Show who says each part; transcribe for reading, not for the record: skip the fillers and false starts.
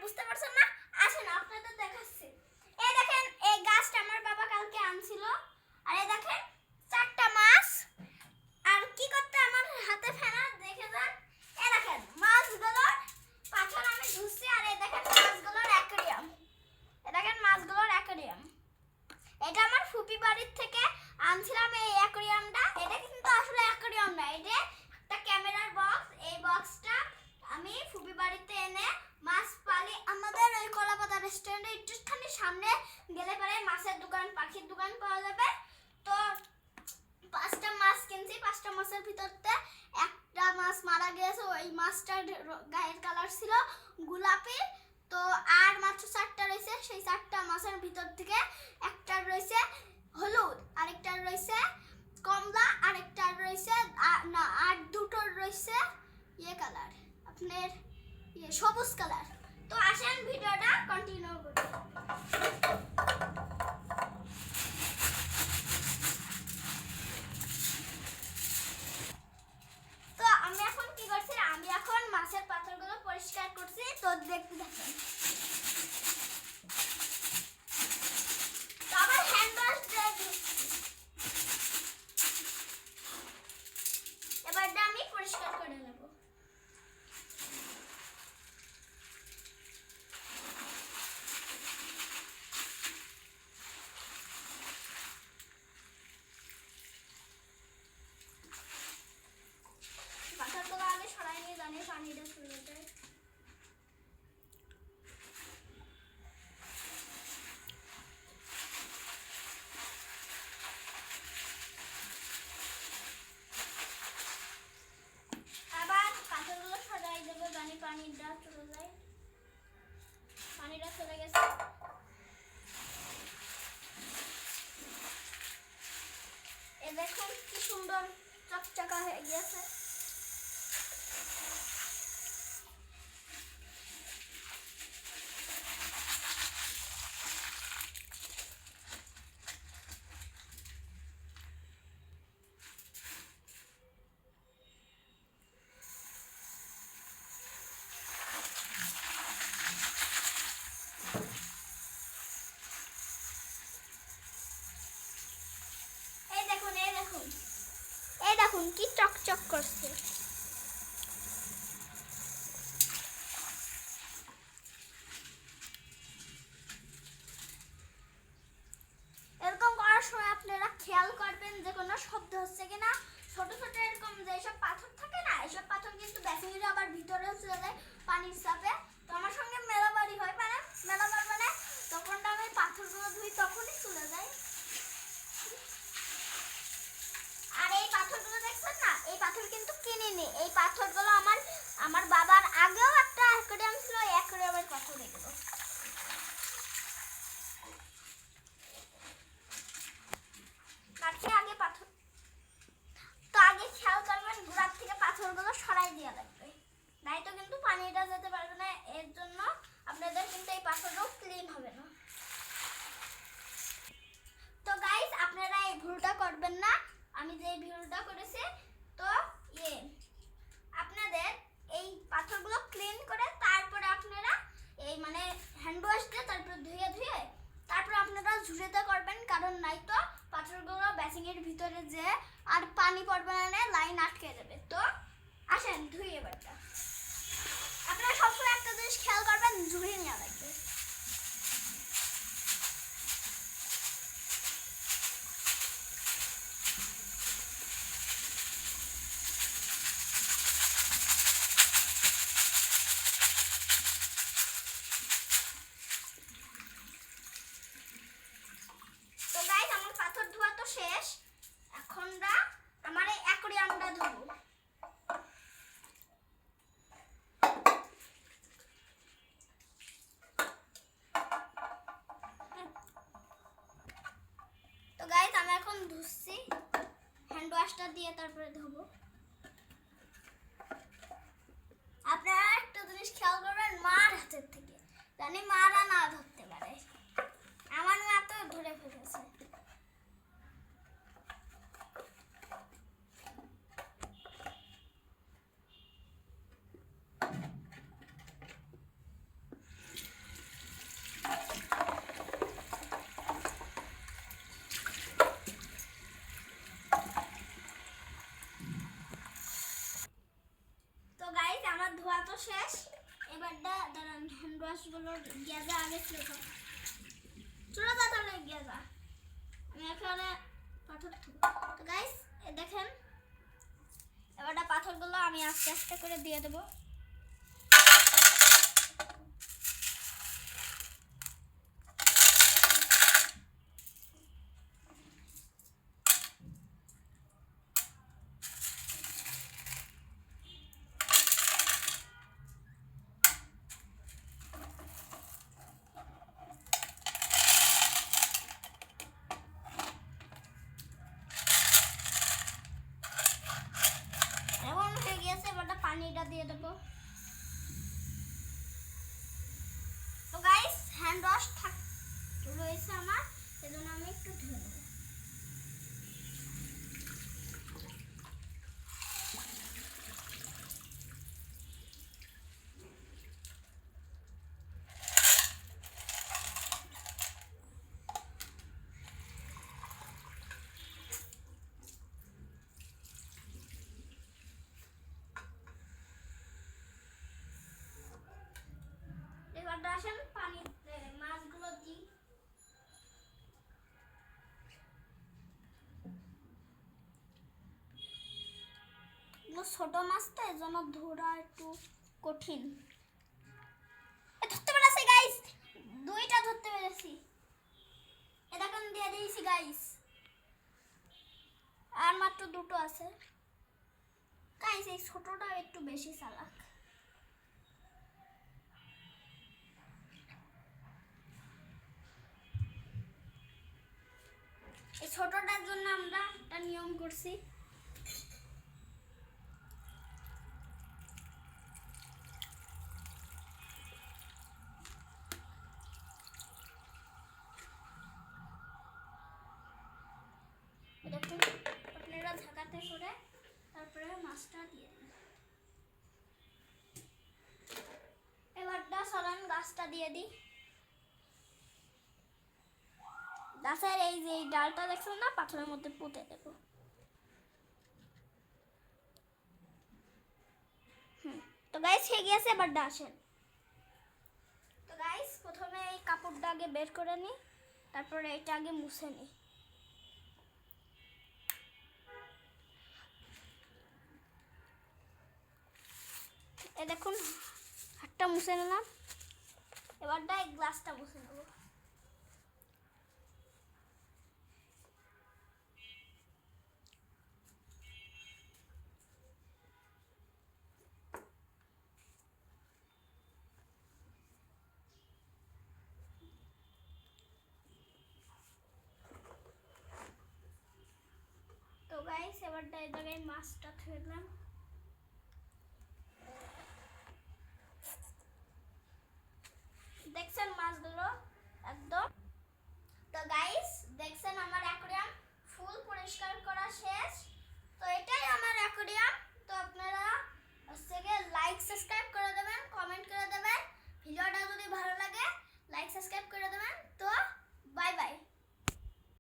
Speaker 1: বুঝতে পারছেন না? আসেন আপনাদের দেখাচ্ছি। এই দেখেন এই গাছটা আমার বাবা কালকে আনছিল। আর এই দেখেন চারটা মাছ। আর কি করতে আমার হাতে ফেনা দেখে যান। এই দেখেন মাছগুলোর পাথর আমি ধুচ্ছি। আর এই দেখেন মাছগুলোর অ্যাকোয়ারিয়াম। এই দেখেন মাছগুলোর অ্যাকোয়ারিয়াম। এটা আমার ফুপি বাড়ির থেকে আনছিলাম এই অ্যাকোয়ারিয়ামটা। এটা কিন্তু আসলে অ্যাকোয়ারিয়াম না, এটা একটা ক্যামেরার বক্স। এই বক্সটা আমি ফুপি বাড়িতে এনে মাছ পালি। আমাদের ওই কলাপাতা রেস্টুরেন্টে একটুখানি সামনে গেলে পরে মাছের দোকান, পাখির দোকান পাওয়া যাবে। তো 5টা মাছ কিনছি। 5টা মাছের ভিতরতে একটা মাছ মারা গিয়েছে। ওই মাছটার গায়ের কালার ছিল গোলাপি। তো আর মাত্র 4টা রয়েছে। সেই 4টা মাছের ভিতর থেকে একটা রয়েছে হলুদ, আরেকটা রয়েছে কমলা, আরেকটা রয়েছে না আর দুটো রয়েছে ইয়ে কালার, আপনার ইয়ে সবুজ কালার। তো আসেন ভিডিওটা কন্টিনিউ করি। তো আমি এখন কি করছি, আমি এখন মাছের পাথরগুলো পরিষ্কার করছি। তো দেখতে দেখেন। তো আবার হ্যান্ড ওয়াশ দিয়ে দিচ্ছি। এবার আমি পরিষ্কার করে নেব। পাথরগুলো আগে সরাই নিয়ে জানি পানিটা চলে যায়। আবার পাথরগুলো সরাই দেবো জানি পানিটা চলে যায়। পানিটা চলে গেছে। এ দেখুন কি সুন্দর চকচকা হয়ে গিয়েছে। এই দেখুন, এই দেখুন, এই দেখুন কি চকচক করছে। এরকম করার সময় আপনারা খেয়াল করবেন যে কোনো শব্দ হচ্ছে কিনা। ছোট ছোট এরকম যে সব পাথর থাকে না, এইসব পাথর কিন্তু বেসিংয়ের আবার ভিতরেও চলে যায় পানির চাপে। তো আমার সঙ্গে মেলাবাড়ি হয়, মানে মেলাবার মানে তখন আমি পাথরগুলো ধুই তখনই চলে যায়। আর এই পাথরগুলো দেখছেন না, এই পাথর কিন্তু কিনিনি। এই পাথরগুলো আমার বাবার আগেও একটা অ্যাকোয়ারিয়াম ছিল, এই অ্যাকোয়ারিয়ামের পাথর এগুলো। আগে পাথর তো আগে খেয়াল করবেন গোড়ার থেকে পাথরগুলো সরাই দেওয়া লাগবে, নাই তো কিন্তু পানিটা যেতে পারবে না। এর জন্য আপনাদের কিন্তু এই পাথরটাও ক্লিন হবে না। তো গাইস আপনারা এই ভুলটা করবেন না, আমি যে ভুলটা করেছি। তো আপনাদের এই পাথরগুলো ক্লিন করে তারপরে আপনারা এই মানে হ্যান্ড ওয়াশ দিয়ে তারপর ধুয়ে তারপর আপনারা ঝুড়িতে করবেন। কারণ নাই তো পাথরগুলো বেসিংয়ের ভিতরে যে আর পানি পড়বে না, লাইন আটকে যাবে। তো আসেন ধুই এবারটা। আপনারা সবসময় একটা জিনিস খেয়াল করবেন, ঝুড়ি নেওয়া লাগবে। তো গাইস আমার পাথর ধোয়া তো শেষ। এখন আমার এই অ্যাকোয়ারিয়ামটা ধোবো। তো গাইস আমি এখন ধুচ্ছি হ্যান্ড ওয়াশটা দিয়ে, তারপরে ধোবো। আপনারা একটা জিনিস খেয়াল করবেন মার হাতের থেকে, জানি মারা না ধরতে পারে। আমার মা তো ধরে ফেলেছে। শেষ। এবারটা দাঁড়ান, হ্যান্ড ওয়াশগুলো গ্যাসে আগে ছিল। চলো তাহলে গ্যাসা আমি এখানে পাথর তো গাইস দেখেন এবারটা পাথরগুলো আমি আস্তে আস্তে করে দিয়ে দেবো। পানিটা দিয়ে দেবো। তো গাইস হ্যান্ড ওয়াশ রয়েছে আমার, সেজন্য আমি একটু ধুয়ে নেব। আসেন পানি মাছগুলো দিই। ছোট মাছ তো এর জন্য ধরা একটু কঠিন। ধরতে পেরেছি গাইস, দুইটা ধরতে পেরেছি। এটা কোন দিয়ে দিয়েছি গাইস, আর মাত্র দুটো আছে। গাইস এই ছোটটা একটু বেশি চালাক। এই ছোটটার জন্য আমরা একটা নিয়ম করছি। দেখুন আপনারা ঢাকাতে করে তারপরে মাছটা দিয়ে দিন। এবারটা চলেন গাছটা দিয়ে দিই। গাছের এই যে ডালটা দেখছেন না, পাথরের মধ্যে পুঁতে দেব। তো গাইস হয়ে গিয়েছে, এবার আসেন। তো গাইস প্রথমে এই কাপড়টা আগে বের করে নিই, তারপরে এটা আগে মুছে নিই। এই দেখুন হাতটা মুছে নিলাম, এবারটা এই গ্লাসটা মুছে নেব। তো গাইস এবারটা এই জায়গায় মাছটা ধুলাম। দেখছেন মাছগুলো